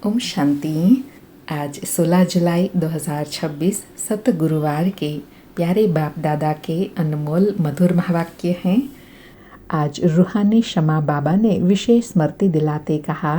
ओम शांति। आज 16 जुलाई 2026 सत गुरुवार के प्यारे बाप दादा के अनमोल मधुर महावाक्य हैं। आज रूहानी शमा बाबा ने विशेष स्मृति दिलाते कहा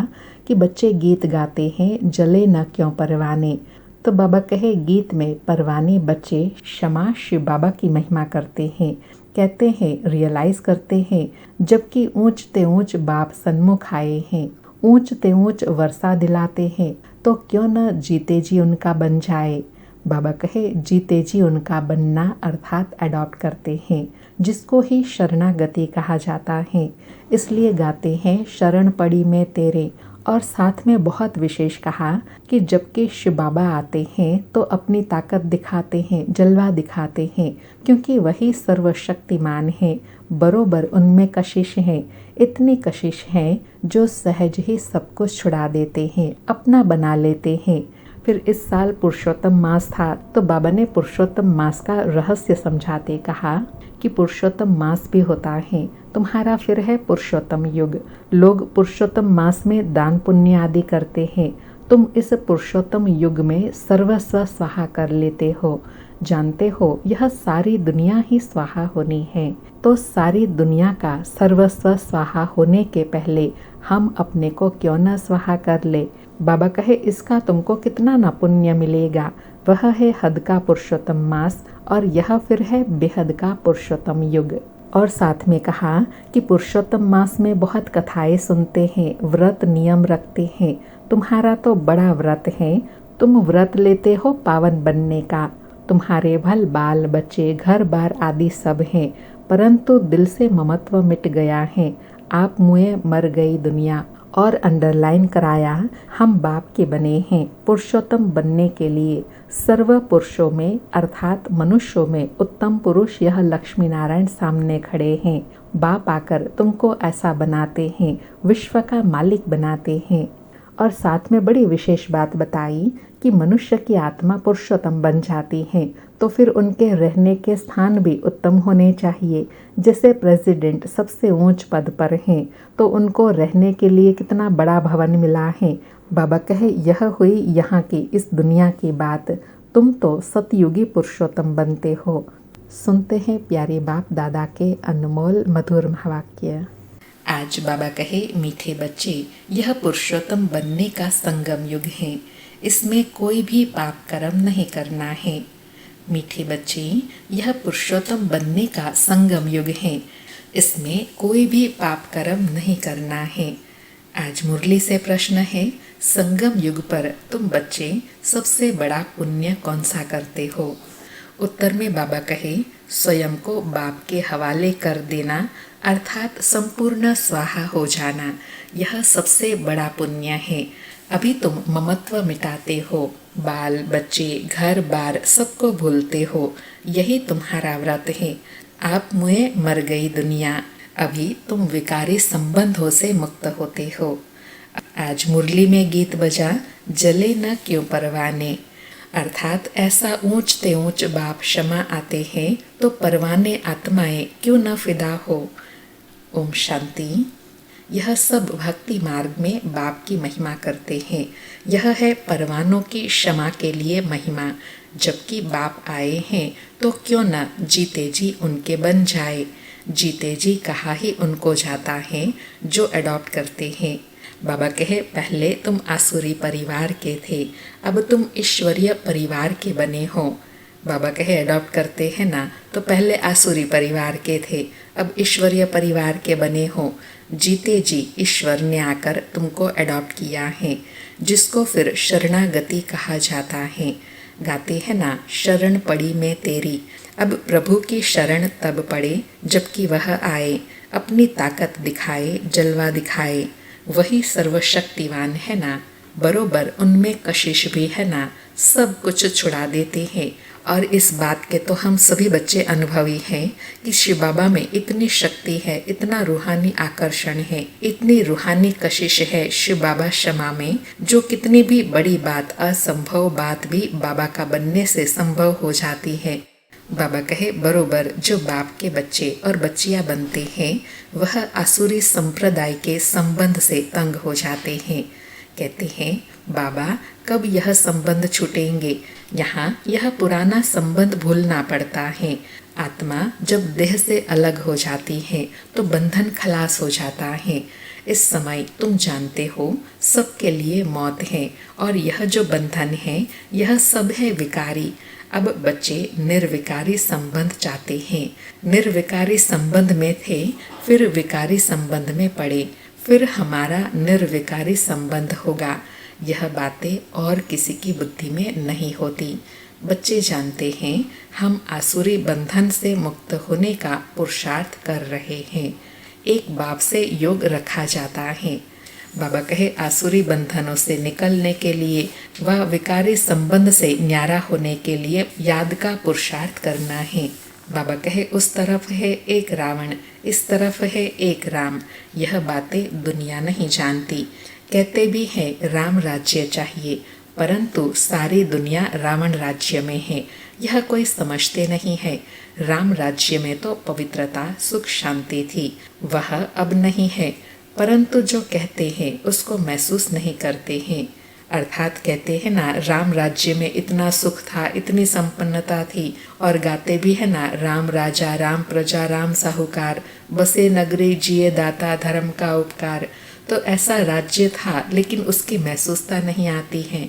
कि बच्चे गीत गाते हैं, जले न क्यों परवाने। तो बाबा कहे गीत में परवाने बच्चे शमा शिव बाबा की महिमा करते हैं, कहते हैं, रियलाइज करते हैं। जबकि ऊंच ते ऊंच बाप सन्मुख आए हैं, ऊंच ते ऊंच वर्षा दिलाते हैं, तो क्यों न जीते जी उनका बन जाए। बाबा कहे जीते जी उनका बनना अर्थात अडॉप्ट करते हैं, जिसको ही शरणागति कहा जाता है। इसलिए गाते हैं शरण पड़ी में तेरे। और साथ में बहुत विशेष कहा कि जबकि शिव बाबा आते हैं तो अपनी ताकत दिखाते हैं, जलवा दिखाते हैं, क्योंकि वही सर्वशक्तिमान है। बरोबर उनमें कशिश है, इतनी कशिश है जो सहज ही सब कुछ छुड़ा देते हैं, अपना बना लेते हैं। फिर इस साल पुरुषोत्तम मास था तो बाबा ने पुरुषोत्तम मास का रहस्य समझाते कहा कि पुरुषोत्तम मास भी होता है, तुम्हारा फिर है पुरुषोत्तम युग। लोग पुरुषोत्तम मास में दान पुण्य आदि करते हैं, तुम इस पुरुषोत्तम युग में सर्वस्व स्वाहा कर लेते हो। जानते हो यह सारी दुनिया ही स्वाहा होनी है, तो सारी दुनिया का सर्वस्व स्वाहा होने के पहले हम अपने को क्यों न स्वाहा कर ले। बाबा कहे इसका तुमको कितना न पुण्य मिलेगा। वह है हद का पुरुषोत्तम मास और यह फिर है बेहद का पुरुषोत्तम युग। और साथ में कहा कि पुरुषोत्तम मास में बहुत कथाएं सुनते हैं, व्रत नियम रखते हैं। तुम्हारा तो बड़ा व्रत है, तुम व्रत लेते हो पावन बनने का। तुम्हारे भल बाल बच्चे घर बार आदि सब हैं, परंतु दिल से ममत्व मिट गया है। आप मुए मर गई दुनिया। और अंडरलाइन कराया हम बाप के बने हैं पुरुषोत्तम बनने के लिए। सर्व पुरुषों में अर्थात मनुष्यों में उत्तम पुरुष यह लक्ष्मी नारायण सामने खड़े हैं। बाप आकर तुमको ऐसा बनाते हैं, विश्व का मालिक बनाते हैं। और साथ में बड़ी विशेष बात बताई कि मनुष्य की आत्मा पुरुषोत्तम बन जाती है तो फिर उनके रहने के स्थान भी उत्तम होने चाहिए। जैसे प्रेसिडेंट सबसे ऊंच पद पर हैं तो उनको रहने के लिए कितना बड़ा भवन मिला है। बाबा कहे यह हुई यहाँ की इस दुनिया की बात, तुम तो सतयुगी पुरुषोत्तम बनते हो। सुनते हैं प्यारे बाप दादा के अनमोल मधुर महावाक्य। आज बाबा कहे मीठे बच्चे, यह पुरुषोत्तम बनने का संगम युग है, इसमें कोई भी पाप कर्म नहीं करना है। मीठे बच्चे, यह पुरुषोत्तम बनने का संगम युग है, इसमें कोई भी पाप कर्म नहीं करना है। आज मुरली से प्रश्न है, संगम युग पर तुम बच्चे सबसे बड़ा पुण्य कौन सा करते हो। उत्तर में बाबा कहे स्वयं को बाप के हवाले कर देना अर्थात संपूर्ण स्वाहा हो जाना, यह सबसे बड़ा पुण्य है। अभी तुम ममत्व मिटाते हो, बाल बच्चे घर बार सबको भूलते हो, यही तुम्हारा व्रत है। आप मुए मर गई दुनिया, अभी तुम विकारी संबंधों से मुक्त होते हो। आज मुरली में गीत बजा, जले न क्यों परवाने, अर्थात ऐसा ऊंच ते ऊंच बाप क्षमा आते हैं तो परवाने आत्माएं क्यों न फिदा हो। ओम शांति। यह सब भक्ति मार्ग में बाप की महिमा करते हैं। यह है परवानों की क्षमा के लिए महिमा। जबकि बाप आए हैं तो क्यों न जीते जी उनके बन जाए। जीते जी कहा ही उनको जाता है जो अडॉप्ट करते हैं। बाबा कहे पहले तुम आसुरी परिवार के थे, अब तुम ईश्वरीय परिवार के बने हो। बाबा कहे अडॉप्ट करते हैं ना, तो पहले आसुरी परिवार के थे, अब ईश्वरीय परिवार के बने हो। जीते जी ईश्वर ने आकर तुमको अडॉप्ट किया है, जिसको फिर शरणागति कहा जाता है। गाते हैं ना, शरण पड़ी में तेरी। अब प्रभु की शरण तब पड़े जबकि वह आए, अपनी ताकत दिखाए, जलवा दिखाए। वही सर्वशक्तिवान है ना, बरोबर उनमें कशिश भी है ना, सब कुछ छुड़ा देते हैं। और इस बात के तो हम सभी बच्चे अनुभवी हैं कि शिव बाबा में इतनी शक्ति है, इतना रूहानी आकर्षण है, इतनी रूहानी कशिश है शिव बाबा क्षमा में, जो कितनी भी बड़ी बात, असंभव बात भी बाबा का बनने से संभव हो जाती है। बाबा कहे बरोबर जो बाप के बच्चे और बच्चियां बनते हैं वह आसुरी संप्रदाय के संबंध से तंग हो जाते हैं। कहते हैं, बाबा कब यह संबंध छूटेंगे? यहाँ यह पुराना संबंध भूलना पड़ता है। आत्मा जब देह से अलग हो जाती है तो बंधन खलास हो जाता है। इस समय तुम जानते हो सबके लिए मौत है और यह जो बंधन है यह सब है विकारी। अब बच्चे निर्विकारी संबंध चाहते हैं। निर्विकारी संबंध में थे, फिर विकारी संबंध में पड़े, फिर हमारा निर्विकारी संबंध होगा। यह बातें और किसी की बुद्धि में नहीं होती। बच्चे जानते हैं हम आसुरी बंधन से मुक्त होने का पुरुषार्थ कर रहे हैं। एक बाप से योग रखा जाता है। बाबा कहे, आसुरी बंधनों से निकलने के लिए व विकारी संबंध से न्यारा होने के लिए याद का पुरुषार्थ करना है। बाबा कहे, उस तरफ है एक रावण, इस तरफ है एक राम। यह बातें दुनिया नहीं जानती। कहते भी हैं राम राज्य चाहिए, परंतु सारी दुनिया रावण राज्य में है। यह कोई समझते नहीं है। राम राज्य में तो पवित्रता, सुख, शांति थी, वह अब नहीं है। परंतु जो कहते हैं उसको महसूस नहीं करते हैं। अर्थात कहते हैं ना, राम राज्य में इतना सुख था, इतनी संपन्नता थी, और गाते भी है ना, राम राजा, राम प्रजा, राम साहूकार, बसे नगरी जिए दाता, धर्म का उपकार। तो ऐसा राज्य था, लेकिन उसकी महसूसता नहीं आती है।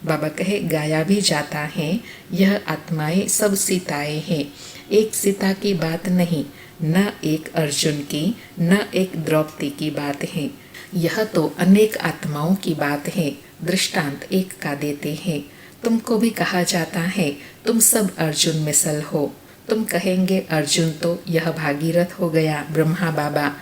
बाबा कहे, गाया भी जाता है, यह आत्माएं सब सीताएं हैं। एक सीता की बात नहीं, न एक अर्जुन की, न एक द्रौपदी की बात है। यह तो अनेक आत्माओं की बात है। दृष्टांत एक का देते हैं। तुमको भी कहा जाता है तुम सब अर्जुन मिसल हो। तुम कहेंगे अर्जुन तो यह भागीरथ हो गया, ब्रह्मा बाबा।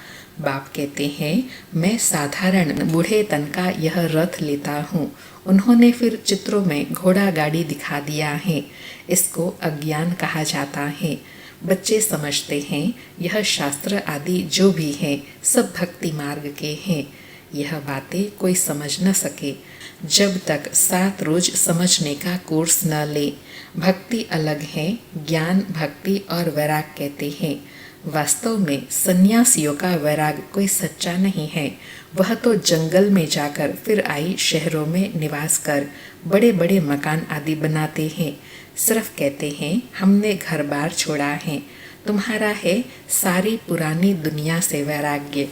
बाप कहते हैं, मैं साधारण बूढ़े तन का यह रथ लेता हूँ। उन्होंने फिर चित्रों में घोड़ा गाड़ी दिखा दिया है। इसको अज्ञान कहा जाता है। बच्चे समझते हैं यह शास्त्र आदि जो भी है सब भक्ति मार्ग के हैं। यह बातें कोई समझ न सके जब तक 7 रोज समझने का कोर्स न ले। भक्ति अलग है, ज्ञान, भक्ति और वैराग कहते हैं। वास्तव में सन्यासियों का वैराग कोई सच्चा नहीं है। वह तो जंगल में जाकर फिर आई शहरों में निवास कर बड़े बड़े मकान आदि बनाते हैं। सिर्फ कहते हैं हमने घर बार छोड़ा है। तुम्हारा है सारी पुरानी दुनिया से वैराग्य।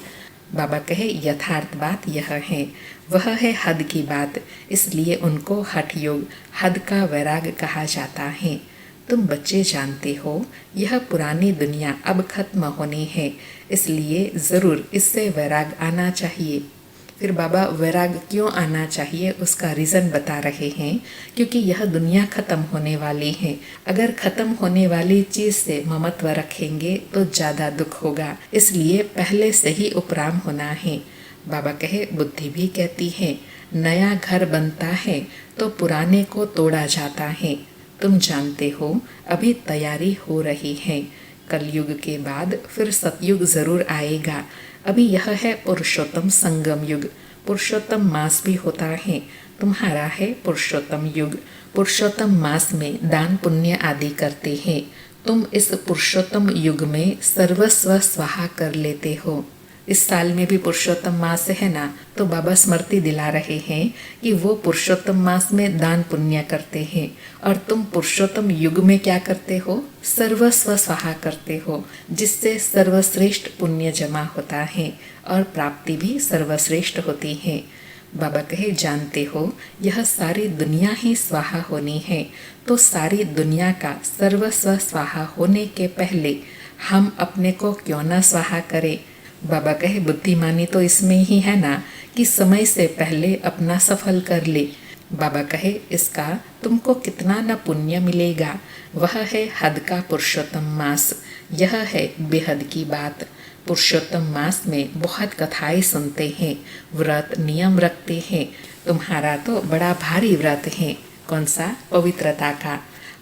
बाबा कहे, यथार्थ बात यह है, वह है हद की बात, इसलिए उनको हठ योग, हद का वैराग कहा जाता है। तुम बच्चे जानते हो यह पुरानी दुनिया अब खत्म होनी है, इसलिए ज़रूर इससे वैराग आना चाहिए। फिर बाबा वैराग क्यों आना चाहिए उसका रीज़न बता रहे हैं, क्योंकि यह दुनिया ख़त्म होने वाली है। अगर ख़त्म होने वाली चीज़ से ममत्व रखेंगे तो ज़्यादा दुख होगा, इसलिए पहले से ही उपराम होना है। बाबा कहे, बुद्धि भी कहती है नया घर बनता है तो पुराने को तोड़ा जाता है। तुम जानते हो अभी तैयारी हो रही है। कलयुग के बाद फिर सतयुग ज़रूर आएगा। अभी यह है पुरुषोत्तम संगम युग। पुरुषोत्तम मास भी होता है। तुम्हारा है पुरुषोत्तम युग। पुरुषोत्तम मास में दान पुण्य आदि करते हैं। तुम इस पुरुषोत्तम युग में सर्वस्व स्वाहा कर लेते हो। इस साल में भी पुरुषोत्तम मास है ना, तो बाबा स्मृति दिला रहे हैं कि वो पुरुषोत्तम मास में दान पुण्य करते हैं, और तुम पुरुषोत्तम युग में क्या करते हो? सर्वस्व स्वाहा करते हो, जिससे सर्वश्रेष्ठ पुण्य जमा होता है और प्राप्ति भी सर्वश्रेष्ठ होती है। बाबा कहे, जानते हो यह सारी दुनिया ही स्वाहा होनी है, तो सारी दुनिया का सर्वस्व स्वाहा होने के पहले हम अपने को क्यों न स्वाहा करें। बाबा कहे, बुद्धिमानी तो इसमें ही है ना कि समय से पहले अपना सफल कर ले। बाबा कहे, इसका तुमको कितना न पुण्य मिलेगा। वह है हद का पुरुषोत्तम मास। यह है बेहद की बात। पुरुषोत्तम मास में बहुत कथाएं सुनते हैं, व्रत नियम रखते हैं। तुम्हारा तो बड़ा भारी व्रत है। कौन सा? पवित्रता का।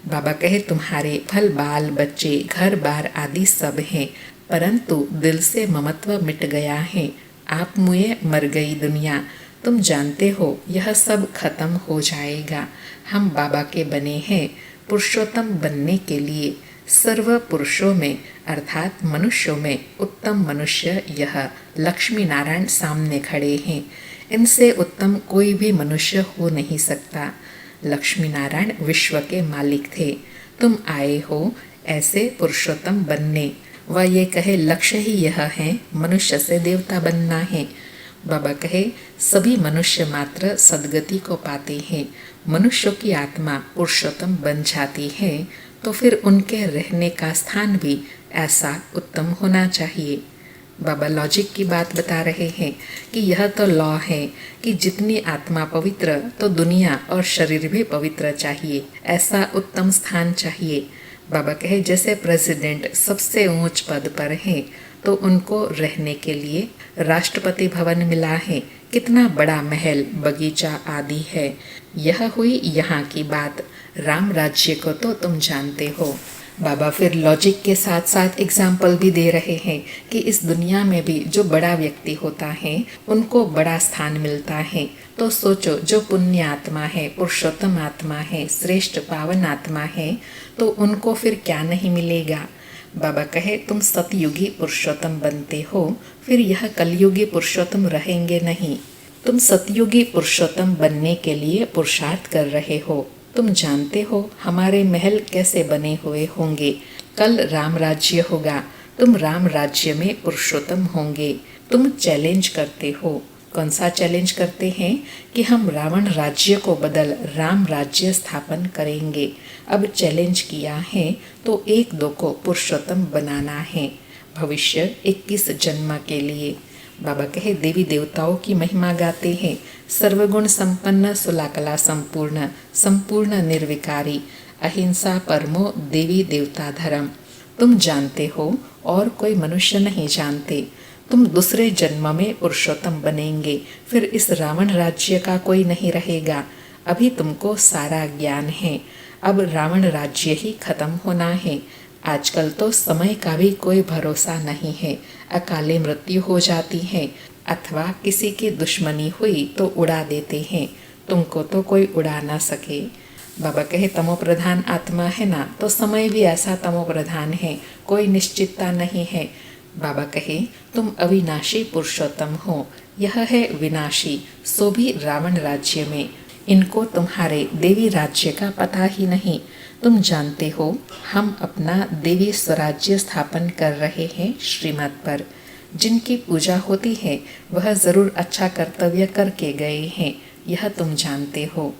बाबा कहे, तुम्हारे फल बाल बच्चे घर बार आदि सब हैं, परंतु दिल से ममत्व मिट गया है। आप मुए मर गई दुनिया। तुम जानते हो यह सब खत्म हो जाएगा। हम बाबा के बने हैं पुरुषोत्तम बनने के लिए। सर्व पुरुषों में अर्थात मनुष्यों में उत्तम मनुष्य यह लक्ष्मी नारायण सामने खड़े हैं। इनसे उत्तम कोई भी मनुष्य हो नहीं सकता। लक्ष्मी नारायण विश्व के मालिक थे। तुम आए हो ऐसे पुरुषोत्तम बनने, वह ये कहे लक्ष्य ही यह है, मनुष्य से देवता बनना है। बाबा कहे सभी मनुष्य मात्र सदगति को पाते हैं। मनुष्यों की आत्मा पुरुषोत्तम बन जाती है तो फिर उनके रहने का स्थान भी ऐसा उत्तम होना चाहिए। बाबा लॉजिक की बात बता रहे हैं कि यह तो लॉ है कि जितनी आत्मा पवित्र तो दुनिया और शरीर भी पवित्र चाहिए, ऐसा उत्तम स्थान चाहिए। बाबा कहे जैसे प्रेसिडेंट सबसे ऊंच पद पर है तो उनको रहने के लिए राष्ट्रपति भवन मिला है, कितना बड़ा महल, बगीचा आदि है। यह हुई यहाँ की बात। राम राज्य को तो तुम जानते हो। बाबा फिर लॉजिक के साथ साथ एग्जाम्पल भी दे रहे हैं कि इस दुनिया में भी जो बड़ा व्यक्ति होता है उनको बड़ा स्थान मिलता है। तो सोचो जो पुण्य आत्मा है, पुरुषोत्तम आत्मा है, श्रेष्ठ पावन आत्मा है, तो उनको फिर क्या नहीं मिलेगा। बाबा कहे तुम सतयुगी पुरुषोत्तम बनते हो, फिर यह कलयुगी पुरुषोत्तम रहेंगे नहीं। तुम सतयुगी पुरुषोत्तम बनने के लिए पुरुषार्थ कर रहे हो। तुम जानते हो हमारे महल कैसे बने हुए होंगे। कल राम राज्य होगा, तुम राम राज्य में पुरुषोत्तम होंगे। तुम चैलेंज करते हो। कौन सा चैलेंज करते हैं कि हम रावण राज्य को बदल राम राज्य स्थापन करेंगे। अब चैलेंज किया है तो एक दो को पुरुषोत्तम बनाना है, भविष्य 21 जन्म के लिए। बाबा कहे देवी देवताओं की महिमा गाते हैं, सर्वगुण संपन्न, सुलाकला संपूर्ण, संपूर्ण निर्विकारी, अहिंसा परमो देवी देवता धर्म। तुम जानते हो और कोई मनुष्य नहीं जानते। तुम दूसरे जन्म में पुरुषोत्तम बनेंगे, फिर इस रावण राज्य का कोई नहीं रहेगा। अभी तुमको सारा ज्ञान है, अब रावण राज्य ही खत्म होना है। आजकल तो समय का भी कोई भरोसा नहीं है, अकाले मृत्यु हो जाती है अथवा किसी की दुश्मनी हुई तो उड़ा देते हैं, तुमको तो कोई उड़ा ना सके। बाबा कहे तमो प्रधान आत्मा है ना, तो समय भी ऐसा तमो प्रधान है, कोई निश्चितता नहीं है। बाबा कहे तुम अविनाशी पुरुषोत्तम हो, यह है विनाशी, सो भी रावण राज्य में। इनको तुम्हारे देवी राज्य का पता ही नहीं। तुम जानते हो हम अपना देवी स्वराज्य स्थापन कर रहे हैं श्रीमत पर। जिनकी पूजा होती है वह जरूर अच्छा कर्तव्य करके गए हैं, यह तुम जानते हो।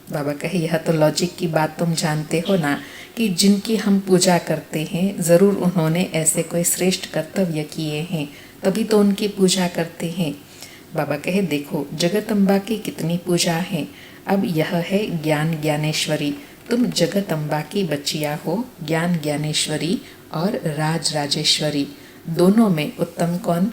बाबा कहे यह तो लॉजिक की बात तुम जानते हो ना कि जिनकी हम पूजा करते हैं ज़रूर उन्होंने ऐसे कोई श्रेष्ठ कर्तव्य किए हैं, तभी तो उनकी पूजा करते हैं। बाबा कहे देखो जगदम्बा की कितनी पूजा है। अब यह है ज्ञान ज्ञानेश्वरी। तुम जगदम्बा की बच्चियाँ हो, ज्ञान ज्ञानेश्वरी और राज राजेश्वरी। दोनों में उत्तम कौन?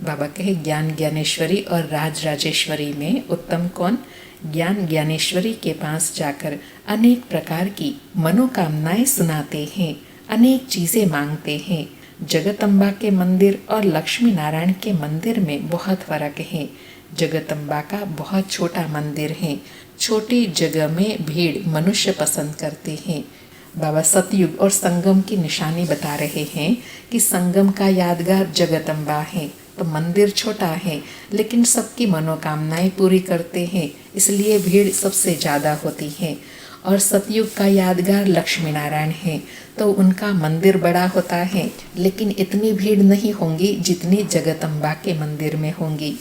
बाबा कहे ज्ञान ज्ञानेश्वरी और राज राजेश्वरी में उत्तम कौन? ज्ञान ज्ञानेश्वरी के पास जाकर अनेक प्रकार की मनोकामनाएं सुनाते हैं, अनेक चीज़ें मांगते हैं। जगदम्बा के मंदिर और लक्ष्मी नारायण के मंदिर में बहुत फर्क है। जगदम्बा का बहुत छोटा मंदिर है, छोटी जगह में भीड़ मनुष्य पसंद करते हैं। बाबा सतयुग और संगम की निशानी बता रहे हैं कि संगम का यादगार जगदम्बा है, तो मंदिर छोटा है लेकिन सबकी मनोकामनाएं पूरी करते हैं, इसलिए भीड़ सबसे ज़्यादा होती है। और सतयुग का यादगार लक्ष्मी नारायण है, तो उनका मंदिर बड़ा होता है लेकिन इतनी भीड़ नहीं होंगी जितनी जगदम्बा के मंदिर में होंगी।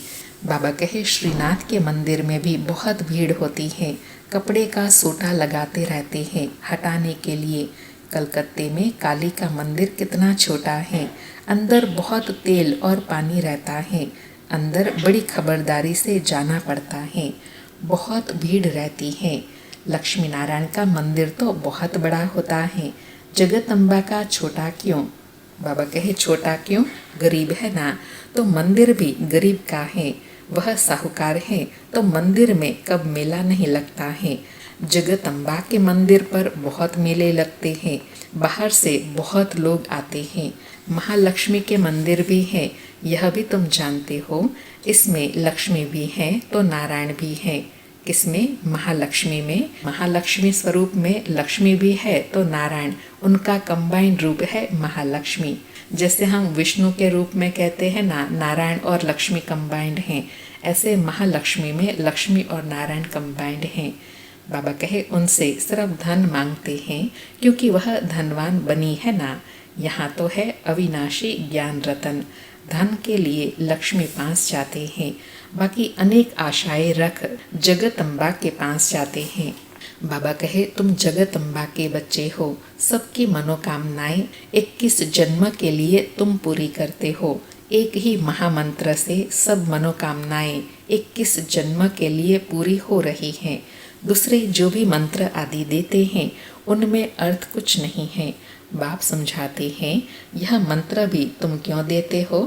बाबा कहे श्रीनाथ के मंदिर में भी बहुत भीड़ होती है, कपड़े का सोटा लगाते रहते हैं हटाने के लिए। कलकत्ते में काली का मंदिर कितना छोटा है, अंदर बहुत तेल और पानी रहता है, अंदर बड़ी खबरदारी से जाना पड़ता है, बहुत भीड़ रहती है। लक्ष्मी नारायण का मंदिर तो बहुत बड़ा होता है, जगदम्बा का छोटा क्यों? बाबा कहे छोटा क्यों? गरीब है ना, तो मंदिर भी गरीब का है। वह साहूकार है तो मंदिर में कब मेला नहीं लगता है। जगदम्बा के मंदिर पर बहुत मेले लगते हैं, बाहर से बहुत लोग आते हैं। महालक्ष्मी के मंदिर भी है, यह भी तुम जानते हो। इसमें लक्ष्मी भी है तो नारायण भी है। किसमें? महालक्ष्मी में। महालक्ष्मी स्वरूप में लक्ष्मी भी है तो नारायण, उनका कंबाइंड रूप है महालक्ष्मी। जैसे हम विष्णु के रूप में कहते हैं ना नारायण और लक्ष्मी कंबाइंड हैं, ऐसे महालक्ष्मी में लक्ष्मी और नारायण कंबाइंड हैं। बाबा कहे उनसे सिर्फ धन मांगते हैं क्योंकि वह धनवान बनी है ना। यहाँ तो है अविनाशी ज्ञान रतन। धन के लिए लक्ष्मी पास जाते हैं, बाकी अनेक आशाएं रख जगदम्बा के पास जाते हैं। बाबा कहे तुम जगदम्बा के बच्चे हो, सबकी मनोकामनाएं 21 जन्म के लिए तुम पूरी करते हो। एक ही महामंत्र से सब मनोकामनाएं 21 जन्म के लिए पूरी हो रही हैं। दूसरे जो भी मंत्र आदि देते हैं उनमें अर्थ कुछ नहीं है। बाप समझाते हैं यह मंत्र भी तुम क्यों देते हो,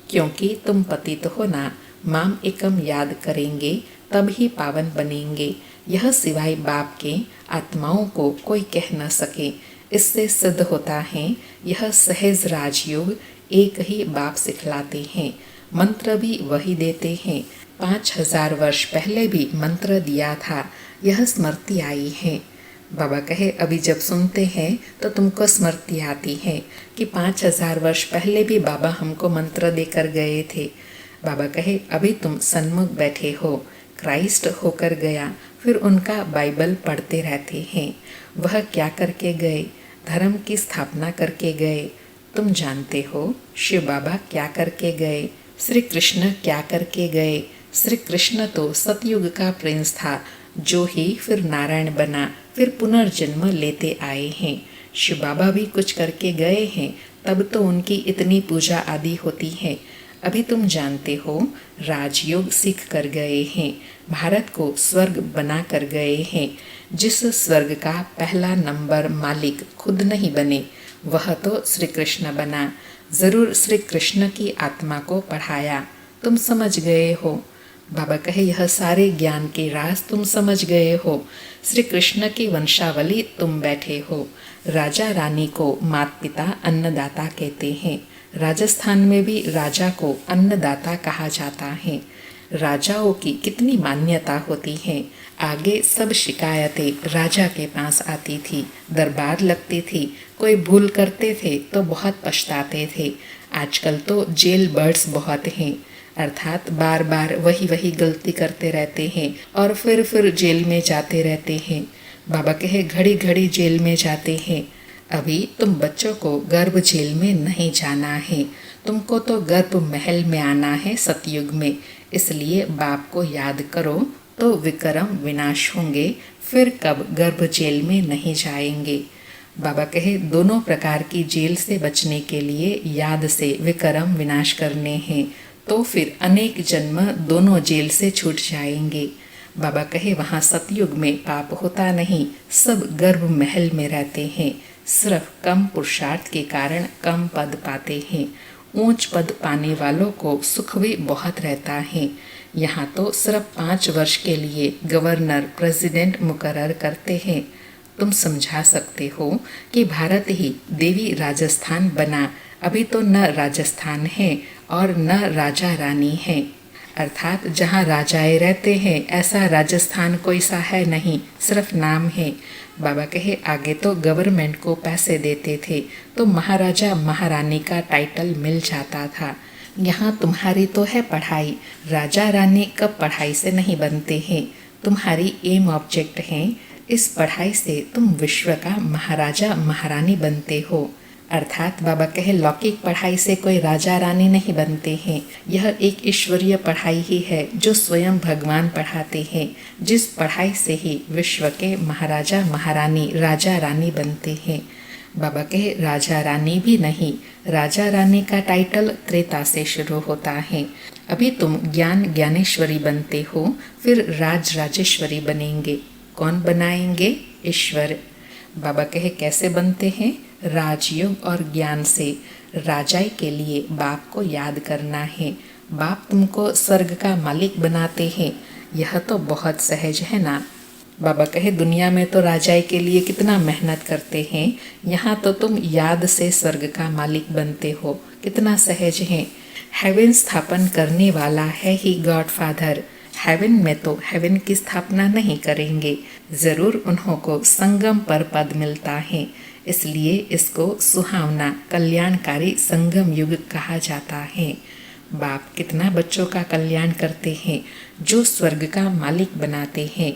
क्योंकि तुम पतित हो ना। माम एकम याद करेंगे तब ही पावन बनेंगे। यह सिवाय बाप के आत्माओं को कोई कह न सके। इससे सिद्ध होता है यह सहज राजयोग एक ही बाप सिखलाते हैं। मंत्र भी वही देते हैं। 5000 वर्ष पहले भी मंत्र दिया था, यह स्मृति आई है। बाबा कहे अभी जब सुनते हैं तो तुमको स्मृति आती है कि 5000 वर्ष पहले भी बाबा हमको मंत्र देकर गए थे। बाबा कहे अभी तुम सन्मुख बैठे हो, क्राइस्ट होकर गया, फिर उनका बाइबल पढ़ते रहते हैं। वह क्या करके गए? धर्म की स्थापना करके गए। तुम जानते हो शिव बाबा क्या करके गए, श्री कृष्ण क्या करके गए। श्री कृष्ण तो सतयुग का प्रिंस था, जो ही फिर नारायण बना, फिर पुनर्जन्म लेते आए हैं। शिव बाबा भी कुछ करके गए हैं, तब तो उनकी इतनी पूजा आदि होती है। अभी तुम जानते हो राजयोग सीख कर गए हैं, भारत को स्वर्ग बना कर गए हैं। जिस स्वर्ग का पहला नंबर मालिक खुद नहीं बने, वह तो श्री कृष्ण बना। जरूर श्री कृष्ण की आत्मा को पढ़ाया। तुम समझ गए हो। बाबा कहे यह सारे ज्ञान के राज तुम समझ गए हो। श्री कृष्ण की वंशावली तुम बैठे हो। राजा रानी को माता पिता अन्नदाता कहते हैं। राजस्थान में भी राजा को अन्नदाता कहा जाता है। राजाओं की कितनी मान्यता होती है। आगे सब शिकायतें राजा के पास आती थी, दरबार लगती थी। कोई भूल करते थे तो बहुत पछताते थे। आजकल तो जेल बर्ड्स बहुत हैं, अर्थात बार बार वही गलती करते रहते हैं और फिर जेल में जाते रहते हैं। बाबा कहे घड़ी घड़ी जेल में जाते हैं। अभी तुम बच्चों को गर्भ जेल में नहीं जाना है, तुमको तो गर्भ महल में आना है सतयुग में। इसलिए बाप को याद करो तो विक्रम विनाश होंगे, फिर कब गर्भ जेल में नहीं जाएंगे। बाबा कहे दोनों प्रकार की जेल से बचने के लिए याद से विक्रम विनाश करने हैं, तो फिर अनेक जन्म दोनों जेल से छूट जाएंगे। बाबा कहे वहाँ सतयुग में पाप होता नहीं, सब गर्भ महल में रहते हैं। सिर्फ कम पुरुषार्थ के कारण कम पद पाते हैं। ऊंच पद पाने वालों को सुख भी बहुत रहता है। यहाँ तो सिर्फ 5 वर्ष के लिए गवर्नर प्रेसिडेंट मुकर्रर करते हैं। तुम समझा सकते हो कि भारत ही देवी राजस्थान बना। अभी तो न राजस्थान है और न राजा रानी है, अर्थात जहाँ राजाएं रहते हैं ऐसा राजस्थान कोई सा है नहीं, सिर्फ नाम है। बाबा कहे आगे तो गवर्नमेंट को पैसे देते थे तो महाराजा महारानी का टाइटल मिल जाता था। यहाँ तुम्हारी तो है पढ़ाई, राजा रानी कब पढ़ाई से नहीं बनते हैं। तुम्हारी एम ऑब्जेक्ट है, इस पढ़ाई से तुम विश्व का महाराजा महारानी बनते हो। अर्थात बाबा कहे लौकिक पढ़ाई से कोई राजा रानी नहीं बनते हैं। यह एक ईश्वरीय पढ़ाई ही है जो स्वयं भगवान पढ़ाते हैं, जिस पढ़ाई से ही विश्व के महाराजा महारानी राजा रानी बनते हैं। बाबा कहे राजा रानी भी नहीं, राजा रानी का टाइटल त्रेता से शुरू होता है। अभी तुम ज्ञान ज्ञानेश्वरी बनते हो, फिर राज राजेश्वरी बनेंगे। कौन बनाएंगे? ईश्वर। बाबा कहे कैसे बनते हैं? राजयोग और ज्ञान से। राजाई के लिए बाप को याद करना है। बाप तुमको स्वर्ग का मालिक बनाते हैं, यह तो बहुत सहज है ना। बाबा कहे दुनिया में तो राजाई के लिए कितना मेहनत करते हैं, यहाँ तो तुम याद से स्वर्ग का मालिक बनते हो, कितना सहज है। हेवन स्थापन करने वाला है ही गॉड फादर। हेवन में तो हेवन की स्थापना नहीं करेंगे, जरूर उन्हों को संगम पर पद मिलता है। इसलिए इसको सुहावना कल्याणकारी संगम युग कहा जाता है। बाप कितना बच्चों का कल्याण करते हैं, जो स्वर्ग का मालिक बनाते हैं।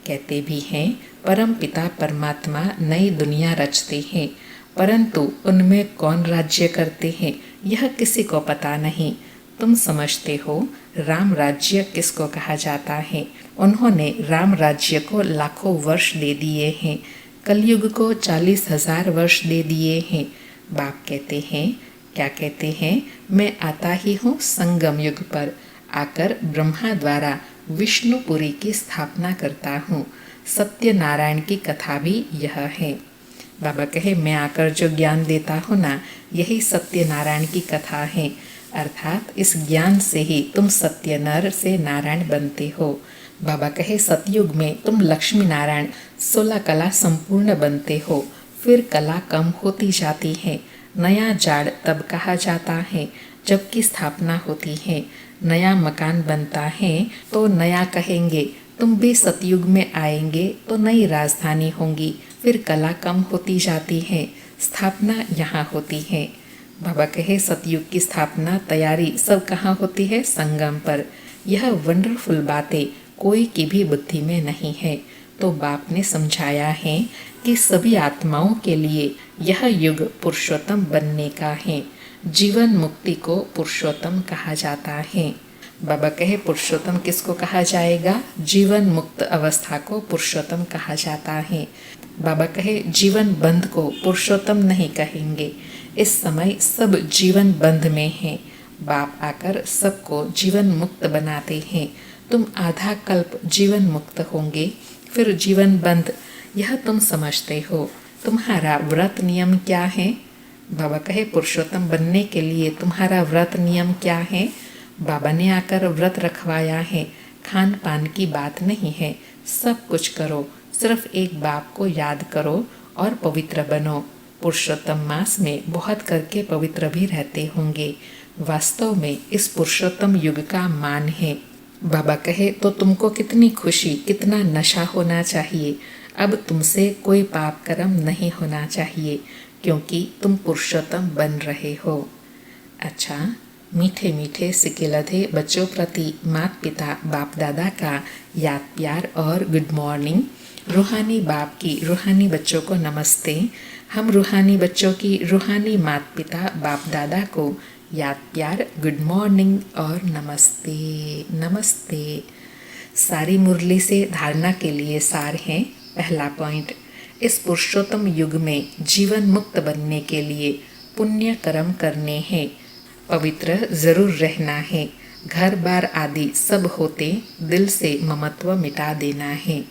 कहते भी हैं परम पिता परमात्मा नई दुनिया रचते हैं, परंतु उनमें कौन राज्य करते हैं यह किसी को पता नहीं। तुम समझते हो राम राज्य किसको कहा जाता है। उन्होंने राम राज्य को लाखों वर्ष दे दिए हैं, कलयुग को 40,000 वर्ष दे दिए हैं। बाप कहते हैं, क्या कहते हैं, मैं आता ही हूँ संगम युग पर, आकर ब्रह्मा द्वारा विष्णुपुरी की स्थापना करता हूँ। सत्यनारायण की कथा भी यह है। बाबा कहे मैं आकर जो ज्ञान देता हूँ ना, यही सत्यनारायण की कथा है। अर्थात इस ज्ञान से ही तुम सत्य नर से नारायण बनते हो। बाबा कहे सतयुग में तुम लक्ष्मी नारायण 16 कला संपूर्ण बनते हो, फिर कला कम होती जाती है। नया जाड़ तब कहा जाता है जबकि स्थापना होती है। नया मकान बनता है तो नया कहेंगे। तुम भी सतयुग में आएंगे तो नई राजधानी होंगी, फिर कला कम होती जाती है, स्थापना यहाँ होती है। बाबा कहे सतयुग की स्थापना तैयारी सब कहाँ होती है, संगम पर। यह वंडरफुल बातें कोई की भी बुद्धि में नहीं है। तो बाप ने समझाया है कि सभी आत्माओं के लिए यह युग पुरुषोत्तम बनने का है। जीवन मुक्ति को पुरुषोत्तम कहा जाता है। बाबा कहे पुरुषोत्तम किसको कहा जाएगा, जीवन मुक्त अवस्था को पुरुषोत्तम कहा जाता है। बाबा कहे जीवन बंध को पुरुषोत्तम नहीं कहेंगे। इस समय सब जीवन बंध में हैं। बाप आकर सबको जीवन मुक्त बनाते हैं। तुम आधा कल्प जीवन मुक्त होंगे, फिर जीवन बंद, यह तुम समझते हो। तुम्हारा व्रत नियम क्या है? बाबा कहे पुरुषोत्तम बनने के लिए तुम्हारा व्रत नियम क्या है? बाबा ने आकर व्रत रखवाया है। खान पान की बात नहीं है, सब कुछ करो, सिर्फ एक बाप को याद करो और पवित्र बनो। पुरुषोत्तम मास में बहुत करके पवित्र भी रहते होंगे। वास्तव में इस पुरुषोत्तम युग का मान है। बाबा कहे तो तुमको कितनी खुशी, कितना नशा होना चाहिए। अब तुमसे कोई पाप कर्म नहीं होना चाहिए, क्योंकि तुम पुरुषोत्तम बन रहे हो। अच्छा, मीठे मीठे सिकेलधे बच्चों प्रति माता पिता बाप दादा का याद प्यार और गुड मॉर्निंग। रूहानी बाप की रूहानी बच्चों को नमस्ते। हम रूहानी बच्चों की रूहानी माता पिता बाप दादा को याद प्यार, गुड मॉर्निंग और नमस्ते नमस्ते। सारी मुरली से धारणा के लिए सार है। पहला पॉइंट, इस पुरुषोत्तम युग में जीवन मुक्त बनने के लिए पुण्य कर्म करने हैं, पवित्र जरूर रहना है, घर बार आदि सब होते दिल से ममत्व मिटा देना है।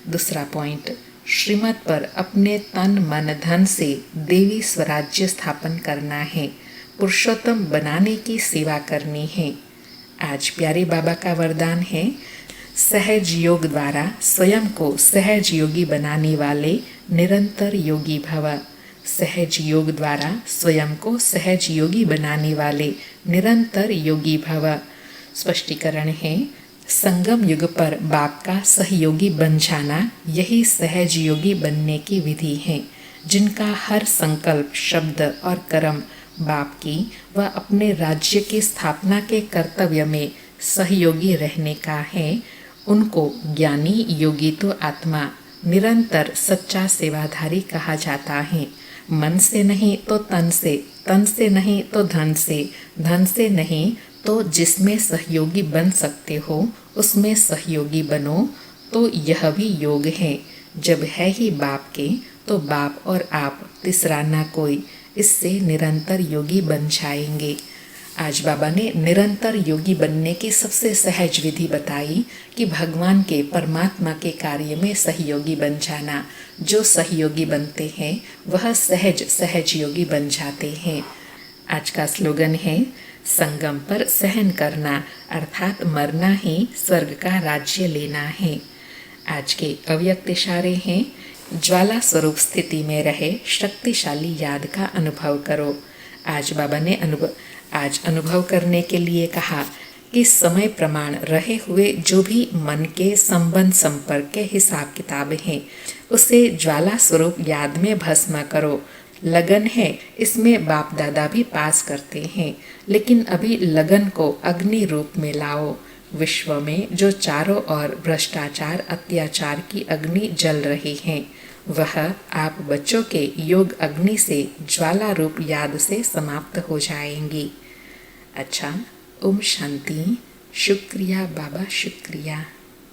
दूसरा पॉइंट, श्रीमत पर अपने तन मन धन से देवी स्वराज्य स्थापन करना है, पुरुषोत्तम बनाने की सेवा करनी है। आज प्यारे बाबा का वरदान है, सहज योग द्वारा स्वयं को सहज योगी बनाने वाले निरंतर योगी भव। सहज योग द्वारा स्वयं को सहज योगी बनाने वाले निरंतर योगी भव। स्पष्टीकरण है, संगम युग पर बाप का सहयोगी बन जाना यही सहज योगी बनने की विधि है, जिनका हर संकल्प, शब्द और कर्म बाप की व अपने राज्य की स्थापना के कर्तव्य में सहयोगी रहने का है। उनको ज्ञानी योगी तो आत्मा निरंतर सच्चा सेवाधारी कहा जाता है। मन से नहीं तो तन से नहीं तो धन से नहीं तो जिसमें सहयोगी बन सकते हो उसमें सहयोगी बनो। तो यह भी योग है। जब है ही बाप के तो बाप और आप, तीसरा ना कोई। इससे निरंतर योगी बन जाएंगे। आज बाबा ने निरंतर योगी बनने की सबसे सहज विधि बताई कि भगवान के, परमात्मा के कार्य में सहयोगी बन जाना। जो सहयोगी बनते हैं वह सहज योगी बन जाते हैं। आज का स्लोगन है, संगम पर सहन करना अर्थात मरना ही स्वर्ग का राज्य लेना है। आज के अव्यक्त इशारे हैं, ज्वाला स्वरूप स्थिति में रहे शक्तिशाली याद का अनुभव करो। आज बाबा ने अनुभव करने के लिए कहा कि समय प्रमाण रहे हुए जो भी मन के संबंध संपर्क के हिसाब किताब हैं, उसे ज्वाला स्वरूप याद में भस्म करो। लगन है, इसमें बाप दादा भी पास करते हैं, लेकिन अभी लगन को अग्नि रूप में लाओ। विश्व में जो चारों ओर भ्रष्टाचार अत्याचार की अग्नि जल रही है, वह आप बच्चों के योग अग्नि से ज्वाला रूप याद से समाप्त हो जाएंगी। अच्छा, ओम शांति। शुक्रिया बाबा, शुक्रिया।